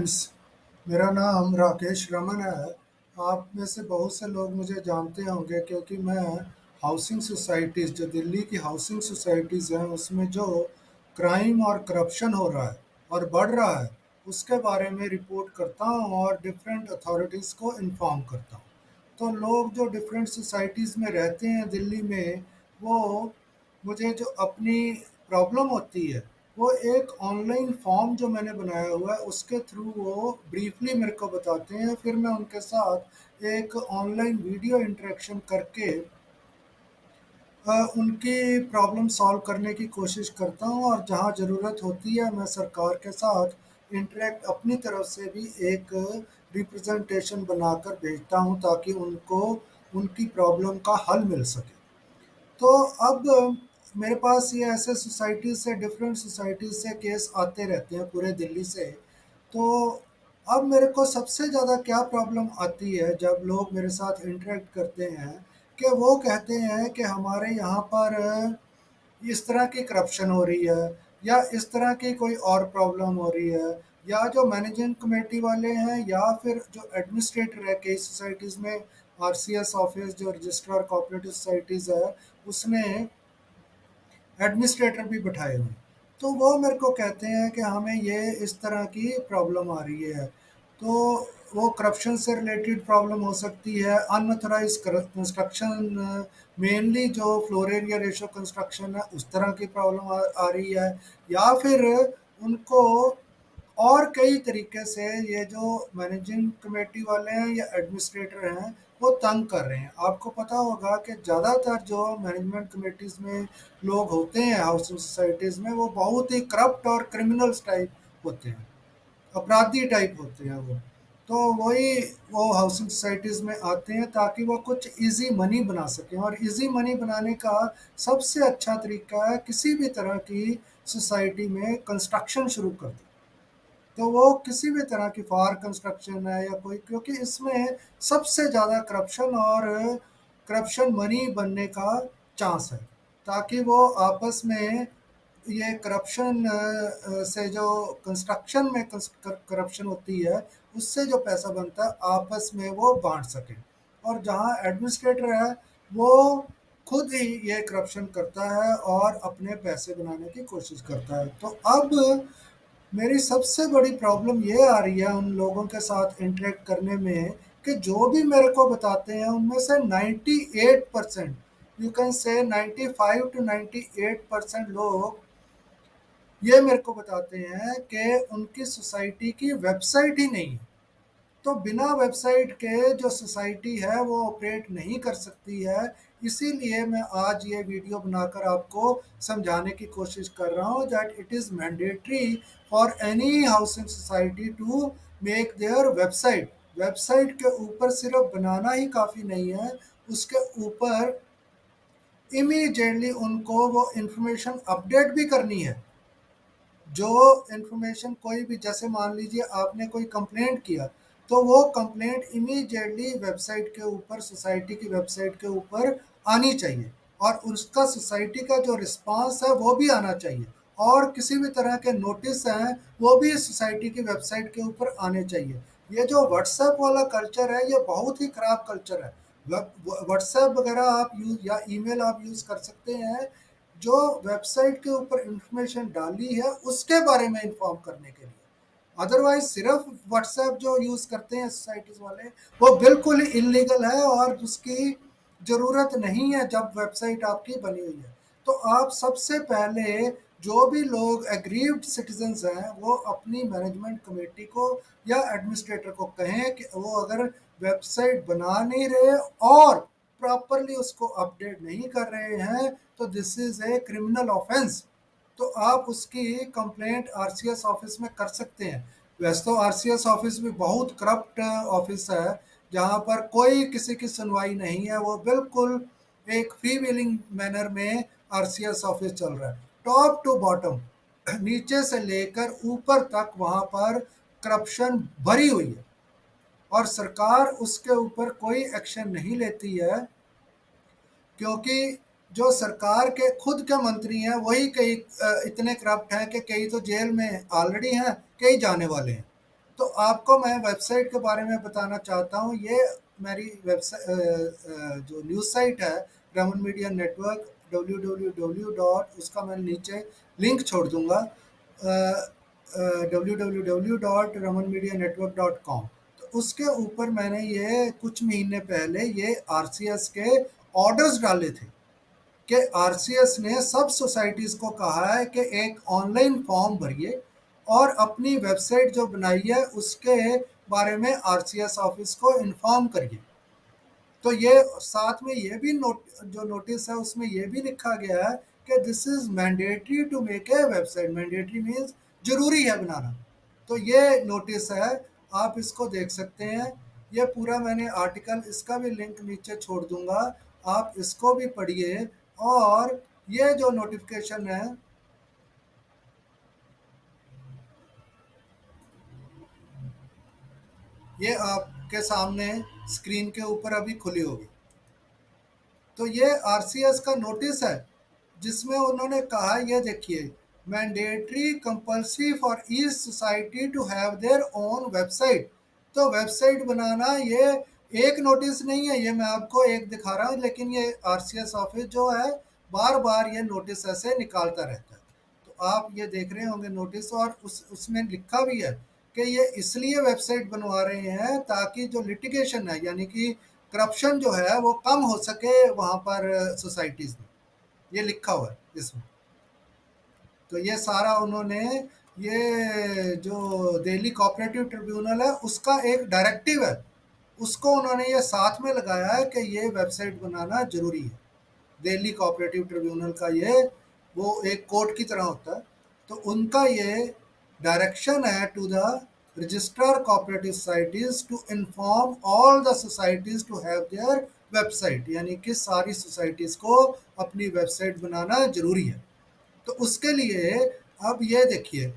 Friends, मेरा नाम राकेश रमन है। आप में से बहुत से लोग मुझे जानते होंगे क्योंकि मैं हाउसिंग सोसाइटीज़, जो दिल्ली की हाउसिंग सोसाइटीज़ हैं, उसमें जो क्राइम और करप्शन हो रहा है और बढ़ रहा है, उसके बारे में रिपोर्ट करता हूँ और डिफरेंट अथॉरिटीज़ को इन्फॉर्म करता हूँ। तो लोग जो डिफरेंट सोसाइटीज़ में रहते हैं दिल्ली में, वो मुझे जो अपनी प्रॉब्लम होती है, वो एक ऑनलाइन फॉर्म जो मैंने बनाया हुआ है उसके थ्रू वो ब्रीफली मेरे को बताते हैं। फिर मैं उनके साथ एक ऑनलाइन वीडियो इंटरेक्शन करके उनकी प्रॉब्लम सॉल्व करने की कोशिश करता हूँ, और जहाँ ज़रूरत होती है मैं सरकार के साथ इंटरेक्ट अपनी तरफ से भी एक रिप्रेजेंटेशन बनाकर भेजता हूँ ताकि उनको उनकी प्रॉब्लम का हल मिल सके। तो अब मेरे पास ये ऐसे सोसाइटीज़ से, डिफरेंट सोसाइटीज़ से केस आते रहते हैं पूरे दिल्ली से। तो अब मेरे को सबसे ज़्यादा क्या प्रॉब्लम आती है जब लोग मेरे साथ इंटरेक्ट करते हैं, कि वो कहते हैं कि हमारे यहाँ पर इस तरह की करप्शन हो रही है, या इस तरह की कोई और प्रॉब्लम हो रही है, या जो मैनेजिंग कमेटी वाले हैं या फिर जो एडमिनिस्ट्रेटर है कई सोसाइटीज़ में, आरसीएस ऑफिस जो रजिस्ट्रार कोऑपरेटिव सोसाइटीज़ है, उसने एडमिनिस्ट्रेटर भी बिठाए हुए हैं। तो वो मेरे को कहते हैं कि हमें ये इस तरह की प्रॉब्लम आ रही है। तो वो करप्शन से रिलेटेड प्रॉब्लम हो सकती है, अनऑथराइज कंस्ट्रक्शन, मेनली जो फ्लोर एरिया रेशो कंस्ट्रक्शन है उस तरह की प्रॉब्लम आ रही है, या फिर उनको और कई तरीके से ये जो मैनेजिंग कमेटी वाले हैं या एडमिनिस्ट्रेटर हैं, वो तंग कर रहे हैं। आपको पता होगा कि ज़्यादातर जो मैनेजमेंट कमेटीज़ में लोग होते हैं हाउसिंग सोसाइटीज़ में, वो बहुत ही करप्ट और क्रिमिनल्स टाइप होते हैं, अपराधी टाइप होते हैं वो। तो वही वो हाउसिंग सोसाइटीज़ में आते हैं ताकि वो कुछ इजी मनी बना सकें, और इजी मनी बनाने का सबसे अच्छा तरीका है किसी भी तरह की सोसाइटी में कंस्ट्रक्शन शुरू कर दें। तो वो किसी भी तरह की फार कंस्ट्रक्शन है या कोई, क्योंकि इसमें सबसे ज़्यादा करप्शन और करप्शन मनी बनने का चांस है, ताकि वो आपस में ये करप्शन से जो कंस्ट्रक्शन में करप्शन होती है, उससे जो पैसा बनता है आपस में वो बांट सकें। और जहाँ एडमिनिस्ट्रेटर है, वो खुद ही ये करप्शन करता है और अपने पैसे बनाने की कोशिश करता है। तो अब मेरी सबसे बड़ी प्रॉब्लम ये आ रही है उन लोगों के साथ इंटरेक्ट करने में, कि जो भी मेरे को बताते हैं उनमें से 98%, यू कैन से 95 टू 98% लोग ये मेरे को बताते हैं कि उनकी सोसाइटी की वेबसाइट ही नहीं है। तो बिना वेबसाइट के जो सोसाइटी है वो ऑपरेट नहीं कर सकती है। इसीलिए मैं आज ये वीडियो बनाकर आपको समझाने की कोशिश कर रहा हूँ that it is mandatory for any housing society to make their website. Website के ऊपर सिर्फ बनाना ही काफ़ी नहीं है, उसके ऊपर इमीडिएटली उनको वो इंफॉर्मेशन अपडेट भी करनी है। जो इन्फॉर्मेशन कोई भी, जैसे मान लीजिए आपने कोई कंप्लेंट किया, तो वो कंप्लेंट इमीडिएटली वेबसाइट के ऊपर, सोसाइटी की वेबसाइट के ऊपर आनी चाहिए, और उसका सोसाइटी का जो रिस्पांस है वो भी आना चाहिए, और किसी भी तरह के नोटिस हैं वो भी सोसाइटी की वेबसाइट के ऊपर आने चाहिए। ये जो व्हाट्सएप वाला कल्चर है, ये बहुत ही ख़राब कल्चर है। व्हाट्सएप वगैरह आप यूज़ या ईमेल आप यूज़ कर सकते हैं, जो वेबसाइट के ऊपर इंफॉर्मेशन डाली है उसके बारे में इंफॉर्म करने के लिए। अदरवाइज सिर्फ व्हाट्सएप जो यूज़ करते हैं सोसाइटीज़ वाले, वो बिल्कुल ही इलीगल है और उसकी ज़रूरत नहीं है जब वेबसाइट आपकी बनी हुई है। तो आप सबसे पहले, जो भी लोग एग्रीव्ड सिटीजन्स हैं, वो अपनी मैनेजमेंट कमेटी को या एडमिनिस्ट्रेटर को कहें कि वो अगर वेबसाइट बना नहीं रहे और प्रॉपरली उसको अपडेट नहीं कर रहे हैं, तो this is a criminal offence. तो आप उसकी कंप्लेंट आरसीएस ऑफिस में कर सकते हैं। वैसे तो आरसीएस ऑफिस भी बहुत करप्ट ऑफिस है, जहाँ पर कोई किसी की सुनवाई नहीं है, वो बिल्कुल एक फ्री व्हीलिंग मैनर में आरसीएस ऑफिस चल रहा है, टॉप टू बॉटम, नीचे से लेकर ऊपर तक वहाँ पर करप्शन भरी हुई है, और सरकार उसके ऊपर कोई एक्शन नहीं लेती है, क्योंकि जो सरकार के खुद के मंत्री हैं वही कई इतने करप्ट हैं कि कई तो जेल में ऑलरेडी हैं, कई जाने वाले हैं। तो आपको मैं वेबसाइट के बारे में बताना चाहता हूँ। ये मेरी वेबसाइट जो न्यूज़ साइट है Raman media network, www dot, उसका मैं नीचे लिंक छोड़ दूंगा, www.ramanmedianetwork.com। तो उसके ऊपर मैंने ये कुछ महीने पहले ये आरसीएस के ऑर्डर्स डाले थे कि आरसीएस ने सब सोसाइटीज़ को कहा है कि एक ऑनलाइन फॉर्म भरिए और अपनी वेबसाइट जो बनाई है उसके बारे में आरसीएस ऑफिस को इन्फॉर्म करिए। तो ये साथ में ये भी जो नोटिस है उसमें ये भी लिखा गया है कि this is mandatory to make a website. Mandatory means जरूरी है बनाना। तो ये नोटिस है, आप इसको देख सकते हैं। ये पूरा मैंने आर्टिकल, इसका भी लिंक नीचे छोड़ दूंगा, आप इसको भी पढ़िए। और ये जो नोटिफिकेशन है ये आपके सामने स्क्रीन के ऊपर अभी खुली होगी। तो ये आरसीएस का नोटिस है जिसमें उन्होंने कहा, ये देखिए, mandatory compulsory for each society to have their own website. तो वेबसाइट बनाना ये एक नोटिस नहीं है, ये मैं आपको एक दिखा रहा हूँ, लेकिन ये आरसीएस ऑफिस जो है बार बार ये नोटिस ऐसे निकालता रहता है। तो आप ये देख रहे होंगे नोटिस, और उसमें लिखा भी है कि ये इसलिए वेबसाइट बनवा रहे हैं ताकि जो लिटिगेशन है, यानी कि करप्शन जो है वो कम हो सके वहाँ पर सोसाइटीज़ में। ये लिखा हुआ है इसमें। तो ये सारा उन्होंने, ये जो दिल्ली कोऑपरेटिव ट्रिब्यूनल है उसका एक डायरेक्टिव है, उसको उन्होंने ये साथ में लगाया है कि ये वेबसाइट बनाना जरूरी है। दिल्ली कोऑपरेटिव ट्रिब्यूनल का ये वो एक कोर्ट की तरह होता है। तो उनका ये डायरेक्शन है to the registrar cooperative societies to inform all the societies to have their website, यानी कि सारी सोसाइटीज को अपनी वेबसाइट बनाना जरूरी है। तो उसके लिए अब ये देखिए,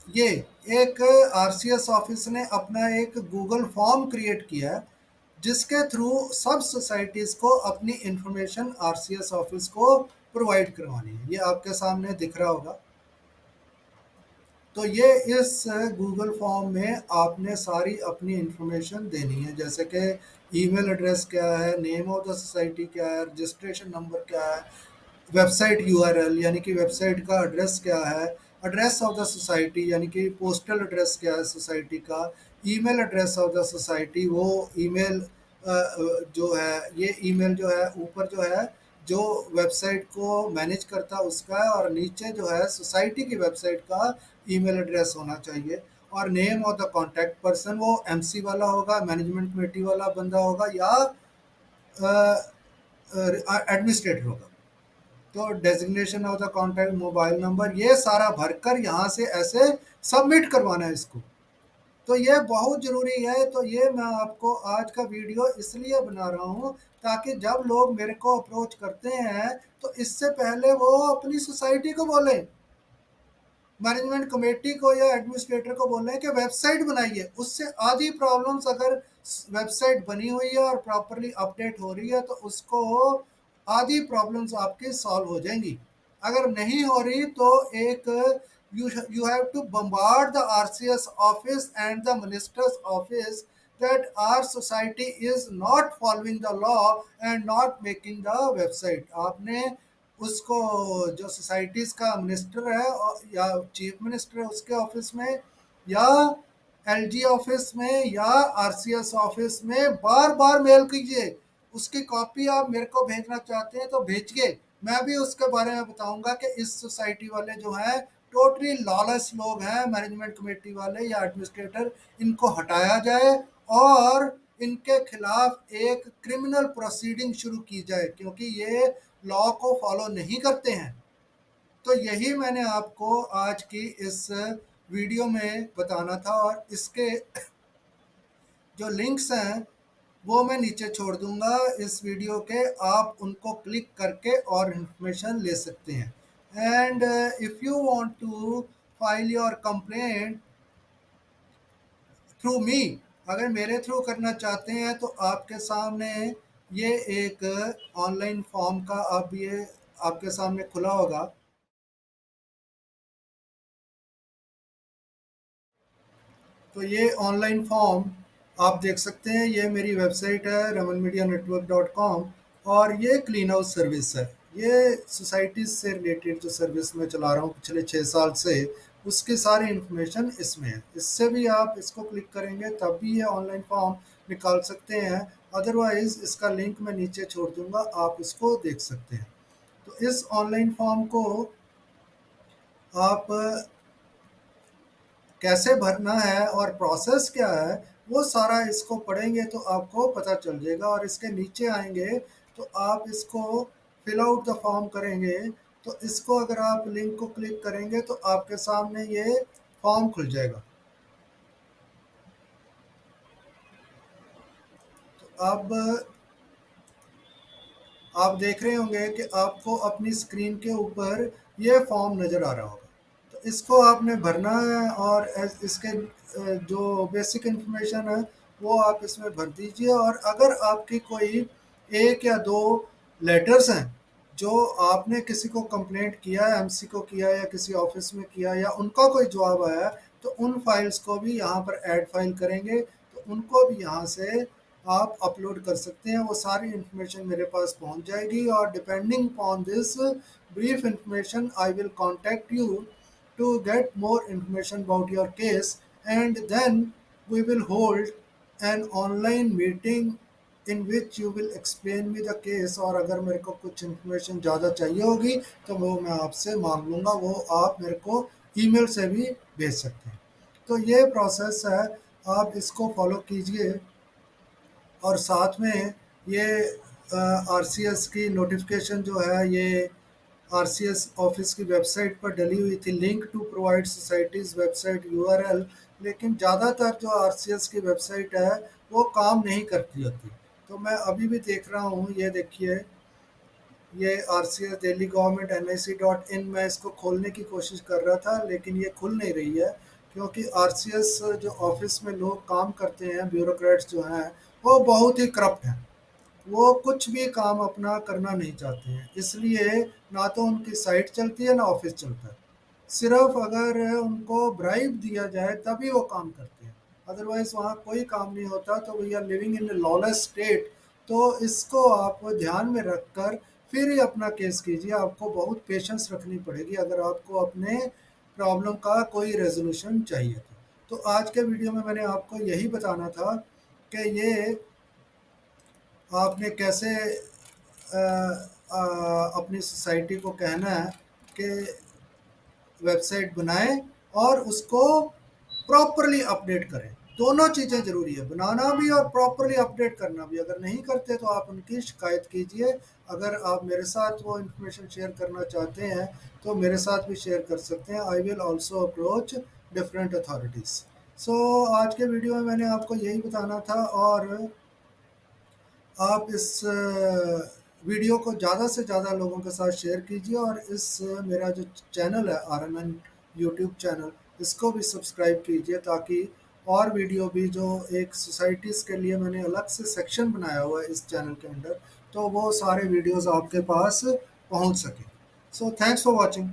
ये एक आरसीएस ऑफिस ने अपना एक गूगल फॉर्म क्रिएट किया है जिसके थ्रू सब सोसाइटीज को अपनी इंफॉर्मेशन आरसीएस ऑफिस को प्रोवाइड करवानी है। ये आपके सामने दिख रहा होगा। तो ये इस गूगल फॉर्म में आपने सारी अपनी इंफॉर्मेशन देनी है, जैसे कि ईमेल एड्रेस क्या है, नेम ऑफ द सोसाइटी क्या है, रजिस्ट्रेशन नंबर क्या है, वेबसाइट यूआरएल यानी कि वेबसाइट का एड्रेस क्या है, एड्रेस ऑफ द सोसाइटी यानी कि पोस्टल एड्रेस क्या है सोसाइटी का, email address of the society, वो ईमेल जो है, ये ईमेल जो है ऊपर जो है जो वेबसाइट को मैनेज करता है उसका है, और नीचे जो है सोसाइटी की वेबसाइट का ईमेल एड्रेस होना चाहिए। और name of the contact person, वो एमसी वाला होगा, मैनेजमेंट कमेटी वाला बंदा होगा, या एडमिनिस्ट्रेटर होगा। तो designation of the contact, mobile number, ये सारा भरकर यहाँ से ऐसे सबमिट करवाना है इसको। तो ये बहुत ज़रूरी है। तो ये मैं आपको आज का वीडियो इसलिए बना रहा हूँ ताकि जब लोग मेरे को अप्रोच करते हैं तो इससे पहले वो अपनी सोसाइटी को बोलें, मैनेजमेंट कमेटी को या एडमिनिस्ट्रेटर को बोल रहे हैं कि वेबसाइट बनाइए। उससे आधी प्रॉब्लम्स, अगर वेबसाइट बनी हुई है और प्रॉपरली अपडेट हो रही है तो उसको आधी प्रॉब्लम्स आपकी सॉल्व हो जाएंगी। अगर नहीं हो रही तो एक you have to bombard the RCS office and the ministers office that our society is not following the law and not making the website। आपने उसको, जो सोसाइटीज़ का मिनिस्टर है या चीफ मिनिस्टर है उसके ऑफिस में, या एलजी ऑफिस में, या आरसीएस ऑफिस में बार बार मेल कीजिए। उसकी कॉपी आप मेरे को भेजना चाहते हैं तो भेजिए, मैं भी उसके बारे में बताऊंगा कि इस सोसाइटी वाले जो हैं टोटली लॉलेस लोग हैं, मैनेजमेंट कमेटी वाले या एडमिनिस्ट्रेटर, इनको हटाया जाए और इनके खिलाफ एक क्रिमिनल प्रोसीडिंग शुरू की जाए क्योंकि ये लॉ को फॉलो नहीं करते हैं। तो यही मैंने आपको आज की इस वीडियो में बताना था, और इसके जो लिंक्स हैं वो मैं नीचे छोड़ दूंगा इस वीडियो के, आप उनको क्लिक करके और इन्फॉर्मेशन ले सकते हैं। And if you want to file your complaint through me, अगर मेरे थ्रू करना चाहते हैं तो आपके सामने ये एक ऑनलाइन फॉर्म का अब ये आपके सामने खुला होगा। तो ये ऑनलाइन फॉर्म आप देख सकते हैं, ये मेरी वेबसाइट है ramanmedianetwork.com, और ये क्लीन हाउस सर्विस है। ये सोसाइटीज़ से रिलेटेड जो सर्विस मैं चला रहा हूँ पिछले 6 साल से, उसकी सारी इन्फॉर्मेशन इसमें है। इससे भी आप इसको क्लिक करेंगे तब भी ये ऑनलाइन फॉर्म निकाल सकते हैं, अदरवाइज़ इसका लिंक मैं नीचे छोड़ दूंगा, आप इसको देख सकते हैं। तो इस ऑनलाइन फॉर्म को आप कैसे भरना है और प्रोसेस क्या है, वो सारा इसको पढ़ेंगे तो आपको पता चल जाएगा। और इसके नीचे आएंगे तो आप इसको फिल आउट द फॉर्म करेंगे, तो इसको अगर आप लिंक को क्लिक करेंगे तो आपके सामने ये फॉर्म खुल जाएगा। तो अब आप देख रहे होंगे कि आपको अपनी स्क्रीन के ऊपर ये फॉर्म नज़र आ रहा होगा। तो इसको आपने भरना है, और इसके जो बेसिक इन्फॉर्मेशन है वो आप इसमें भर दीजिए। और अगर आपकी कोई एक या दो लेटर्स हैं जो आपने किसी को कंप्लेंट किया है, एमसी को किया या किसी ऑफिस में किया, या उनका कोई जवाब आया, तो उन फाइल्स को भी यहाँ पर ऐड फाइल करेंगे, तो उनको भी यहाँ से आप अपलोड कर सकते हैं। वो सारी इन्फॉर्मेशन मेरे पास पहुंच जाएगी, और depending upon this brief information I will contact you to get more information about your case, and then we will hold an online meeting in which you will explain me the case। और अगर मेरे को कुछ information ज़्यादा चाहिए होगी तो वो मैं आपसे मांग लूँगा, वो आप मेरे को ईमेल से भी भेज सकते हैं। तो ये प्रोसेस है, आप इसको फॉलो कीजिए। और साथ में ये आरसीएस की नोटिफिकेशन जो है, ये आरसीएस ऑफिस की वेबसाइट पर डली हुई थी, link to provide societies website URL. लेकिन ज़्यादातर जो आरसीएस की वेबसाइट है वो काम नहीं करती होती। तो मैं अभी भी देख रहा हूँ, ये देखिए, ये आरसीएस दिल्ली गवर्नमेंट NIC.in, मैं इसको खोलने की कोशिश कर रहा था लेकिन ये खुल नहीं रही है, क्योंकि आरसीएस जो ऑफिस में लोग काम करते हैं, ब्यूरोक्रेट्स जो हैं, वो बहुत ही करप्ट हैं। वो कुछ भी काम अपना करना नहीं चाहते हैं, इसलिए ना तो उनकी साइट चलती है ना ऑफिस चलता है। सिर्फ अगर उनको ब्राइब दिया जाए तभी वो काम करते हैं, अदरवाइज वहाँ कोई काम नहीं होता। तो we are living in lawless state. तो इसको आप ध्यान में रखकर फिर ही अपना केस कीजिए। आपको बहुत पेशेंस रखनी पड़ेगी अगर आपको अपने प्रॉब्लम का कोई रेजोल्यूशन चाहिए। तो आज के वीडियो में मैंने आपको यही बताना था कि ये आपने कैसे अपनी सोसाइटी को कहना है कि वेबसाइट बनाएं और उसको प्रॉपरली अपडेट करें। दोनों चीज़ें ज़रूरी है, बनाना भी और प्रॉपरली अपडेट करना भी। अगर नहीं करते तो आप उनकी शिकायत कीजिए। अगर आप मेरे साथ वो इन्फॉर्मेशन शेयर करना चाहते हैं तो मेरे साथ भी शेयर कर सकते हैं। I will also approach different authorities. So आज के वीडियो में मैंने आपको यही बताना था, और आप इस वीडियो को ज़्यादा से ज़्यादा लोगों के साथ शेयर कीजिए। और इस मेरा जो चैनल है RMN यूट्यूब चैनल, इसको भी सब्सक्राइब कीजिए, ताकि और वीडियो भी जो एक सोसाइटीज़ के लिए मैंने अलग से सेक्शन बनाया हुआ है इस चैनल के अंदर, तो वो सारे वीडियोस आपके पास पहुंच सके। So thanks for watching.